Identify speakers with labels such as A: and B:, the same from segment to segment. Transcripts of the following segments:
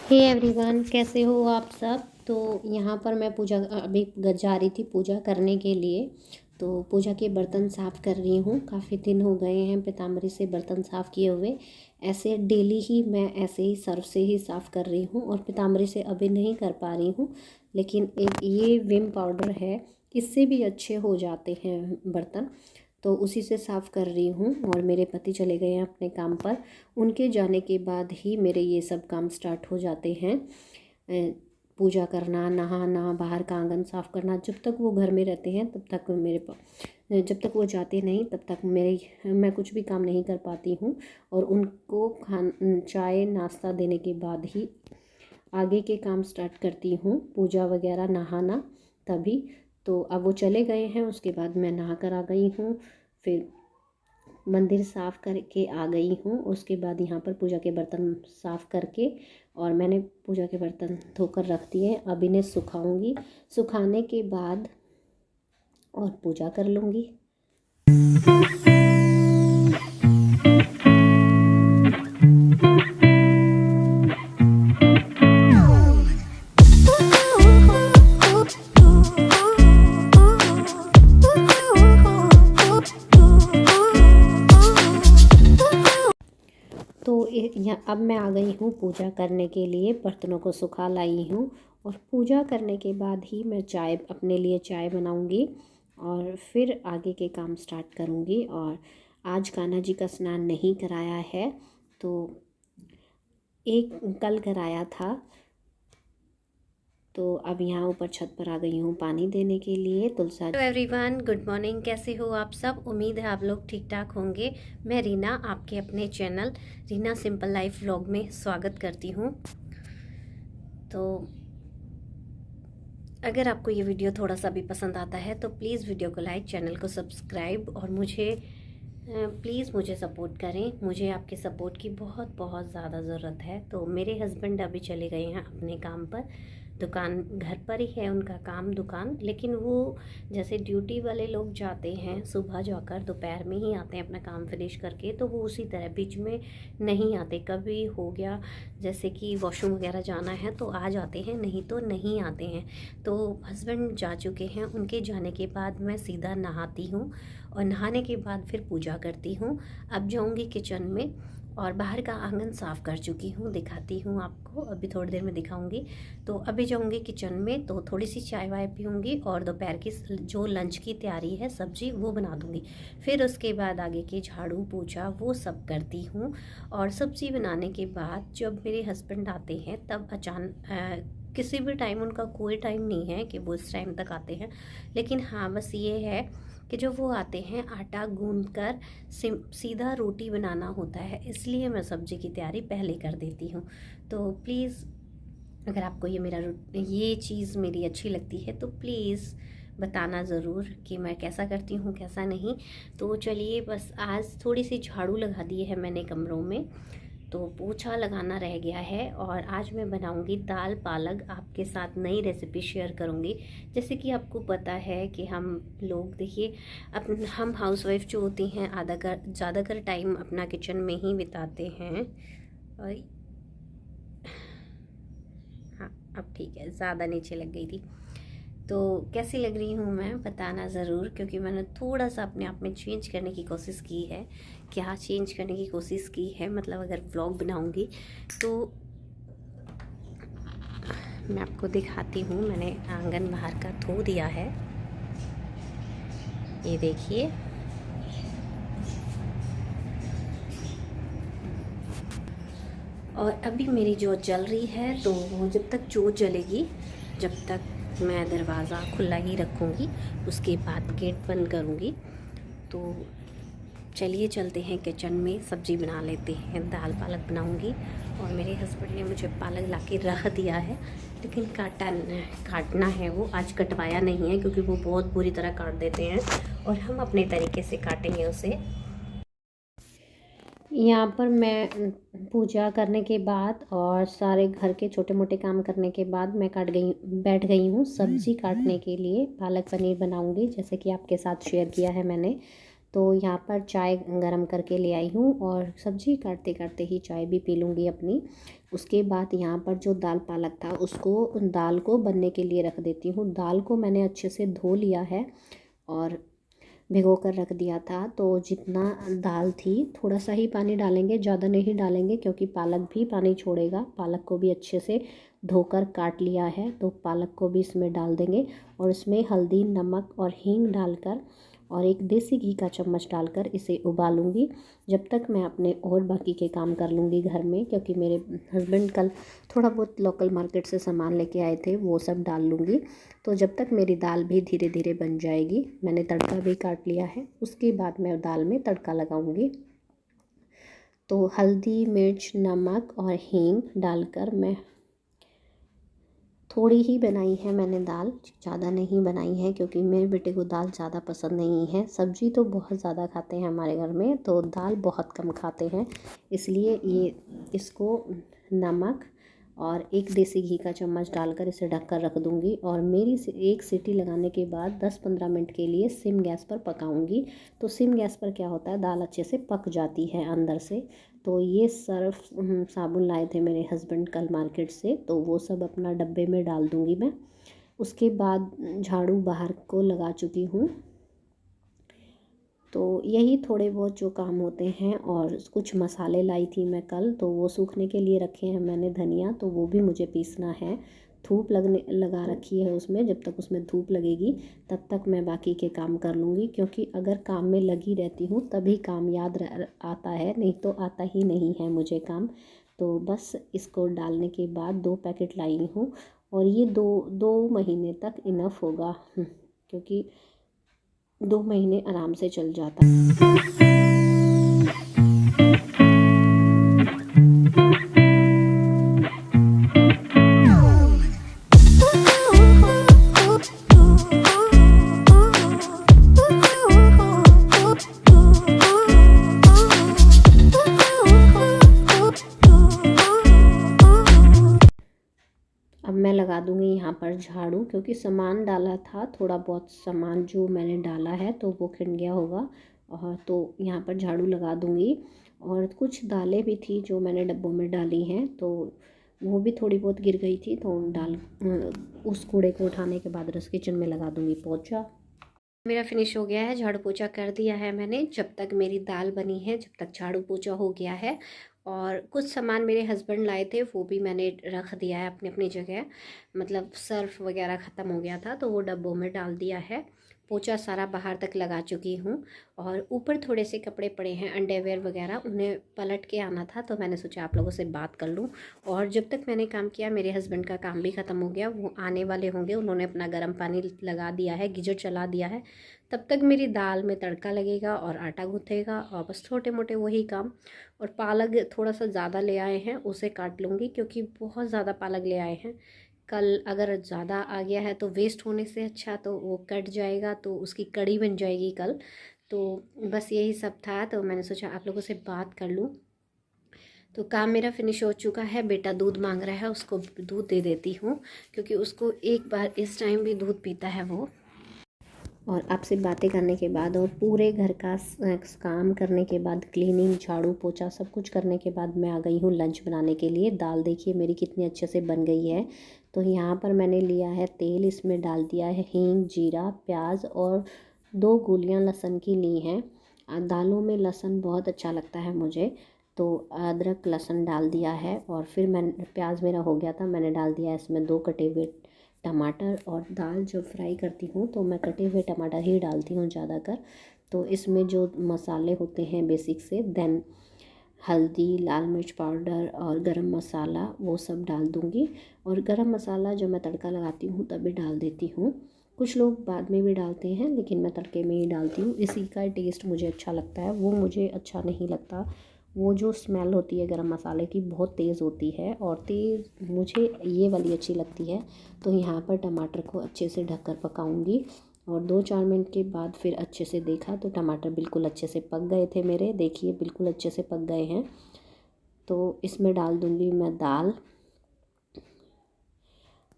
A: Hey everyone, कैसे हो आप सब। तो यहाँ पर मैं पूजा अभी जा रही थी पूजा करने के लिए। तो पूजा के बर्तन साफ़ कर रही हूँ। काफ़ी दिन हो गए हैं पीताम्बरी से बर्तन साफ़ किए हुए। ऐसे डेली ही मैं ऐसे ही सर्फ से ही साफ़ कर रही हूँ और पीताम्बरी से अभी नहीं कर पा रही हूँ। लेकिन एक ये विम पाउडर है, इससे भी अच्छे हो जाते हैं बर्तन। तो उसी से साफ़ कर रही हूँ। और मेरे पति चले गए हैं अपने काम पर। उनके जाने के बाद ही मेरे ये सब काम स्टार्ट हो जाते हैं। पूजा करना, नहाना, बाहर का आंगन साफ़ करना। जब तक वो घर में रहते हैं तब तक जब तक वो जाते नहीं तब तक मैं कुछ भी काम नहीं कर पाती हूँ। और उनको चाय नाश्ता देने के बाद ही आगे के काम स्टार्ट करती हूँ, पूजा वगैरह, नहाना तभी। तो अब वो चले गए हैं, उसके बाद मैं नहा कर आ गई हूँ। फिर मंदिर साफ़ करके आ गई हूँ। उसके बाद यहाँ पर पूजा के बर्तन साफ़ करके और मैंने पूजा के बर्तन धोकर रख दिए। अब इन्हें सुखाऊंगी। सुखाने के बाद और पूजा कर लूँगी। तो यहाँ अब मैं आ गई हूँ पूजा करने के लिए। बर्तनों को सुखा लाई हूँ और पूजा करने के बाद ही मैं अपने लिए चाय बनाऊँगी और फिर आगे के काम स्टार्ट करूँगी। और आज कान्हा जी का स्नान नहीं कराया है, तो एक कल कराया था। तो अब यहाँ ऊपर छत पर आ गई हूँ पानी देने के लिए। तुलसा। Hello everyone, good morning. कैसे हो आप सब। उम्मीद है आप लोग ठीक ठाक होंगे। मैं रीना आपके अपने channel Reena simple life vlog में स्वागत करती हूँ। तो अगर आपको ये वीडियो थोड़ा सा भी पसंद आता है तो प्लीज़ वीडियो को लाइक, चैनल को सब्सक्राइब और प्लीज़ मुझे सपोर्ट करें। मुझे आपके सपोर्ट की बहुत बहुत ज़्यादा ज़रूरत है। तो मेरे हस्बैंड अभी चले गए हैं अपने काम पर। दुकान घर पर ही है उनका काम, दुकान। लेकिन वो जैसे ड्यूटी वाले लोग जाते हैं सुबह जाकर दोपहर में ही आते हैं अपना काम फिनिश करके, तो वो उसी तरह बीच में नहीं आते। कभी हो गया जैसे कि वॉशरूम वगैरह जाना है तो आ जाते हैं, नहीं तो नहीं आते हैं। तो हस्बैंड जा चुके हैं, उनके जाने के बाद मैं सीधा नहाती हूँ और नहाने के बाद फिर पूजा करती हूँ। अब जाऊँगी किचन में और बाहर का आंगन साफ़ कर चुकी हूँ, दिखाती हूँ आपको, अभी थोड़ी देर में दिखाऊंगी। तो अभी जाऊँगी किचन में तो थोड़ी सी चाय वाय पीऊँगी और दोपहर की जो लंच की तैयारी है सब्जी वो बना दूँगी। फिर उसके बाद आगे के झाड़ू पोछा वो सब करती हूँ। और सब्जी बनाने के बाद जब मेरे हस्बैंड आते हैं तब किसी भी टाइम, उनका कोई टाइम नहीं है कि वो इस टाइम तक आते हैं। लेकिन हाँ, बस ये है कि जब वो आते हैं आटा गूंद कर सीधा रोटी बनाना होता है, इसलिए मैं सब्ज़ी की तैयारी पहले कर देती हूँ। तो प्लीज़ अगर आपको ये चीज़ मेरी अच्छी लगती है तो प्लीज़ बताना ज़रूर कि मैं कैसा करती हूँ कैसा नहीं। तो चलिए, बस आज थोड़ी सी झाड़ू लगा दी है मैंने कमरों में, तो पोछा लगाना रह गया है। और आज मैं बनाऊंगी दाल पालक, आपके साथ नई रेसिपी शेयर करूंगी। जैसे कि आपको पता है कि हम लोग, देखिए, हम हाउसवाइफ जो होती हैं ज़्यादातर टाइम अपना किचन में ही बिताते हैं। और हाँ, अब ठीक है, ज़्यादा नीचे लग गई थी। तो कैसी लग रही हूँ मैं बताना ज़रूर, क्योंकि मैंने थोड़ा सा अपने आप में चेंज करने की कोशिश की है। क्या चेंज करने की कोशिश की है, मतलब अगर व्लॉग बनाऊँगी तो मैं आपको दिखाती हूँ। मैंने आंगन बाहर का धो दिया है, ये देखिए। और अभी मेरी जोत जल रही है, तो वो जब तक जोत जलेगी जब तक मैं दरवाज़ा खुला ही रखूँगी, उसके बाद गेट बंद करूँगी। तो चलिए चलते हैं किचन में, सब्ज़ी बना लेते हैं। दाल पालक बनाऊँगी और मेरे हस्बैंड ने मुझे पालक ला के रख दिया है, लेकिन काटना है। वो आज कटवाया नहीं है क्योंकि वो बहुत बुरी तरह काट देते हैं और हम अपने तरीके से काटेंगे उसे। यहाँ पर मैं पूजा करने के बाद और सारे घर के छोटे मोटे काम करने के बाद मैं बैठ गई हूँ सब्ज़ी काटने के लिए। पालक पनीर बनाऊँगी, जैसे कि आपके साथ शेयर किया है मैंने। तो यहाँ पर चाय गरम करके ले आई हूँ और सब्ज़ी काटते काटते ही चाय भी पी लूँगी अपनी। उसके बाद यहाँ पर जो दाल पालक था उसको दाल को बनने के लिए रख देती हूँ। दाल को मैंने अच्छे से धो लिया है और भिगो कर रख दिया था। तो जितना दाल थी थोड़ा सा ही पानी डालेंगे, ज़्यादा नहीं डालेंगे क्योंकि पालक भी पानी छोड़ेगा। पालक को भी अच्छे से धोकर काट लिया है तो पालक को भी इसमें डाल देंगे और इसमें हल्दी, नमक और हींग डालकर और एक देसी घी का चम्मच डालकर इसे उबालूंगी जब तक मैं अपने और बाकी के काम कर लूँगी घर में, क्योंकि मेरे हस्बैंड कल थोड़ा बहुत लोकल मार्केट से सामान लेके आए थे, वो सब डाल लूँगी। तो जब तक मेरी दाल भी धीरे धीरे बन जाएगी, मैंने तड़का भी काट लिया है, उसके बाद मैं दाल में तड़का लगाऊंगी। तो हल्दी, मिर्च, नमक और हींग डालकर मैं थोड़ी ही बनाई है मैंने दाल, ज़्यादा नहीं बनाई है क्योंकि मेरे बेटे को दाल ज़्यादा पसंद नहीं है। सब्ज़ी तो बहुत ज़्यादा खाते हैं हमारे घर में, तो दाल बहुत कम खाते हैं, इसलिए ये इसको नमक और एक देसी घी का चम्मच डालकर इसे ढककर रख दूँगी और मेरी एक सीटी लगाने के बाद 10-15 मिनट के लिए सिम गैस पर पकाऊँगी। तो सिम गैस पर क्या होता है, दाल अच्छे से पक जाती है अंदर से। तो ये सर्फ साबुन लाए थे मेरे हस्बैंड कल मार्केट से, तो वो सब अपना डब्बे में डाल दूँगी मैं। उसके बाद झाड़ू बाहर को लगा चुकी हूँ। तो यही थोड़े बहुत जो काम होते हैं और कुछ मसाले लाई थी मैं कल, तो वो सूखने के लिए रखे हैं मैंने। धनिया तो वो भी मुझे पीसना है, धूप लगा रखी है उसमें। जब तक उसमें धूप लगेगी तब तक मैं बाकी के काम कर लूँगी, क्योंकि अगर काम में लगी रहती हूँ तभी काम याद आता है, नहीं तो आता ही नहीं है मुझे काम। तो बस इसको डालने के बाद 2 पैकेट लाई हूँ और ये 2 महीने तक इनफ होगा, क्योंकि 2 महीने आराम से चल जाता है। अब मैं लगा दूँगी यहाँ पर झाड़ू, क्योंकि सामान डाला था, थोड़ा बहुत सामान जो मैंने डाला है तो वो खिंड गया होगा। और तो यहाँ पर झाड़ू लगा दूँगी। और कुछ दालें भी थी जो मैंने डब्बों में डाली हैं, तो वो भी थोड़ी बहुत गिर गई थी, तो उस कूड़े को उठाने के बाद रस किचन में लगा दूँगी पोंछा। मेरा फिनिश हो गया है, झाड़ू पोंछा कर दिया है मैंने। जब तक मेरी दाल बनी है, जब तक झाड़ू पोंछा हो गया है। और कुछ सामान मेरे हस्बैंड लाए थे वो भी मैंने रख दिया है अपनी अपनी जगह, मतलब सर्फ वगैरह ख़त्म हो गया था तो वो डब्बों में डाल दिया है। पोंछा सारा बाहर तक लगा चुकी हूँ और ऊपर थोड़े से कपड़े पड़े हैं, अंडरवेयर वगैरह, उन्हें पलट के आना था, तो मैंने सोचा आप लोगों से बात कर लूँ। और जब तक मैंने काम किया मेरे हस्बैंड का काम भी ख़त्म हो गया, वो आने वाले होंगे, उन्होंने अपना गर्म पानी लगा दिया है, गीजर चला दिया है। तब तक मेरी दाल में तड़का लगेगा और आटा गूँथेगा और बस छोटे मोटे वही काम। और पालक थोड़ा सा ज़्यादा ले आए हैं, उसे काट लूँगी क्योंकि बहुत ज़्यादा पालक ले आए हैं। कल अगर ज़्यादा आ गया है तो वेस्ट होने से अच्छा तो वो कट जाएगा, तो उसकी कड़ी बन जाएगी कल। तो बस यही सब था, तो मैंने सोचा आप लोगों से बात कर लूँ। तो काम मेरा फिनिश हो चुका है। बेटा दूध मांग रहा है, उसको दूध दे देती हूँ, क्योंकि उसको एक बार इस टाइम भी दूध पीता है वो। और आपसे बातें करने के बाद और पूरे घर का काम करने के बाद, क्लीनिंग, झाड़ू पोछा सब कुछ करने के बाद मैं आ गई हूँ लंच बनाने के लिए। दाल देखिए मेरी कितनी अच्छे से बन गई है। तो यहाँ पर मैंने लिया है तेल, इसमें डाल दिया है हींग, जीरा, प्याज और 2 गोलियाँ लहसुन की ली हैं। दालों में लहसुन बहुत अच्छा लगता है मुझे, तो अदरक लहसुन डाल दिया है। और फिर प्याज मेरा हो गया था, मैंने डाल दिया इसमें 2 कटे हुए टमाटर। और दाल जब फ्राई करती हूँ तो मैं कटे हुए टमाटर ही डालती हूँ ज़्यादातर। तो इसमें जो मसाले होते हैं बेसिक से, देन हल्दी, लाल मिर्च पाउडर और गरम मसाला, वो सब डाल दूँगी। और गरम मसाला जब मैं तड़का लगाती हूँ तभी डाल देती हूँ। कुछ लोग बाद में भी डालते हैं, लेकिन मैं तड़के में ही डालती हूँ। इसी का टेस्ट मुझे अच्छा लगता है, वो मुझे अच्छा नहीं लगता। वो जो स्मेल होती है गरम मसाले की बहुत तेज़ होती है, और तेज़ मुझे ये वाली अच्छी लगती है। तो यहाँ पर टमाटर को अच्छे से ढककर पकाऊंगी। और 2-4 मिनट के बाद फिर अच्छे से देखा तो टमाटर बिल्कुल अच्छे से पक गए थे मेरे, देखिए बिल्कुल अच्छे से पक गए हैं। तो इसमें डाल दूँगी मैं दाल।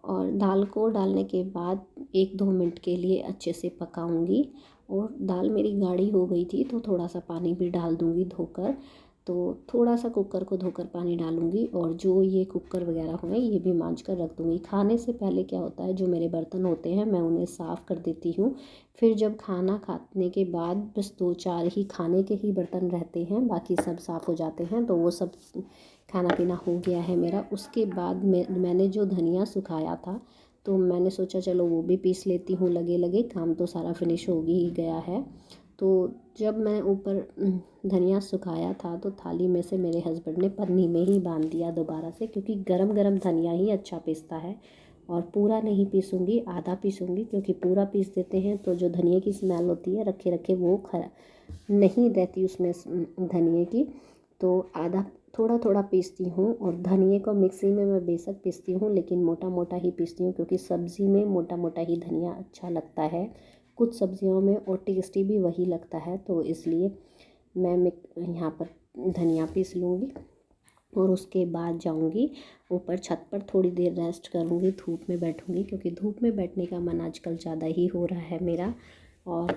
A: और दाल को डालने के बाद 1-2 मिनट के लिए अच्छे से पकाऊंगी। और दाल मेरी गाढ़ी हो गई थी तो थोड़ा सा पानी भी डाल दूँगी धोकर। तो थोड़ा सा कुकर को धोकर पानी डालूँगी और जो ये कुकर वगैरह हुए ये भी मांज कर रख दूँगी। खाने से पहले क्या होता है, जो मेरे बर्तन होते हैं मैं उन्हें साफ़ कर देती हूँ। फिर जब खाना खाने के बाद बस 2-4 ही खाने के ही बर्तन रहते हैं, बाकी सब साफ़ हो जाते हैं। तो वो सब खाना पीना हो गया है मेरा। उसके बाद मैंने जो धनिया सुखाया था तो मैंने सोचा चलो वो भी पीस लेती हूँ लगे लगे, काम तो सारा फिनिश हो ही गया है। तो जब मैं ऊपर धनिया सुखाया था तो थाली में से मेरे हस्बैंड ने पन्नी में ही बांध दिया दोबारा से, क्योंकि गरम गरम धनिया ही अच्छा पीसता है। और पूरा नहीं पीसूँगी, आधा पीसूँगी, क्योंकि पूरा पीस देते हैं तो जो धनिया की स्मेल होती है रखे रखे वो नहीं रहती उसमें धनिए की। तो आधा थोड़ा थोड़ा पीसती हूँ। और धनिए को मिक्सी में मैं बेशक पीसती हूँ, लेकिन मोटा मोटा ही पीसती हूँ, क्योंकि सब्ज़ी में मोटा मोटा ही धनिया अच्छा लगता है, कुछ सब्जियों में, और टेस्टी भी वही लगता है। तो इसलिए मैं यहाँ पर धनिया पीस लूँगी और उसके बाद जाऊँगी ऊपर छत पर, थोड़ी देर रेस्ट करूँगी, धूप में बैठूँगी, क्योंकि धूप में बैठने का मन आजकल ज़्यादा ही हो रहा है मेरा। और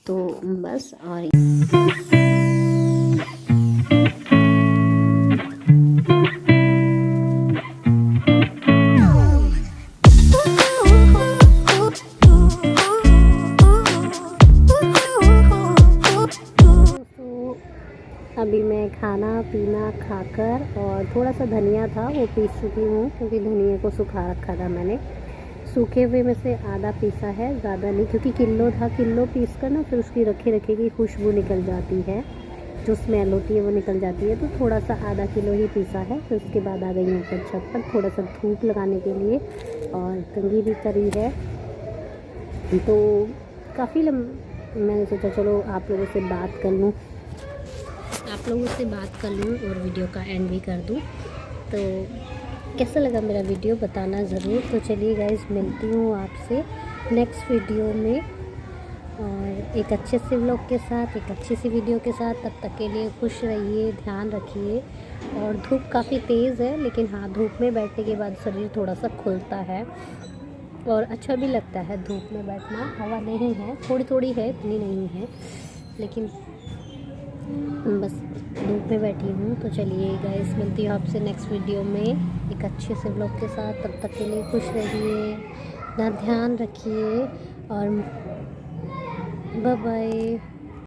A: तो बस और अभी मैं खाना पीना खाकर और थोड़ा सा धनिया था वो पीस चुकी हूँ, क्योंकि धनिया को सुखा रखा था मैंने। सूखे हुए में से आधा पीसा है, ज़्यादा नहीं, क्योंकि किलो था, किलो पीस कर ना फिर उसकी रखे रखे की खुशबू निकल जाती है, जो स्मेल होती है वो निकल जाती है। तो थोड़ा सा आधा किलो ही पीसा है। फिर उसके बाद आ गई ऊपर छत पर थोड़ा सा धूप लगाने के लिए, और कंघी भी करी है। तो काफ़ी मैंने सोचा चलो आप लोगों से बात कर लूँ, और वीडियो का एंड भी कर दूँ। तो कैसा लगा मेरा वीडियो बताना ज़रूर। तो चलिए गाइस, मिलती हूँ आपसे नेक्स्ट वीडियो में, और एक अच्छे से व्लॉग के साथ, एक अच्छी सी वीडियो के साथ। तब तक के लिए खुश रहिए, ध्यान रखिए। और धूप काफ़ी तेज़ है, लेकिन हाँ, धूप में बैठने के बाद शरीर थोड़ा सा खुलता है और अच्छा भी लगता है धूप में बैठना। हवा नहीं है, थोड़ी थोड़ी है, इतनी नहीं है, लेकिन बस धूप में बैठी हूँ। तो चलिए गाइस, मिलती हूँ आपसे नेक्स्ट वीडियो में एक अच्छे से व्लॉग के साथ। तब तक के लिए खुश रहिए, ना ध्यान रखिए, और बाय बाय।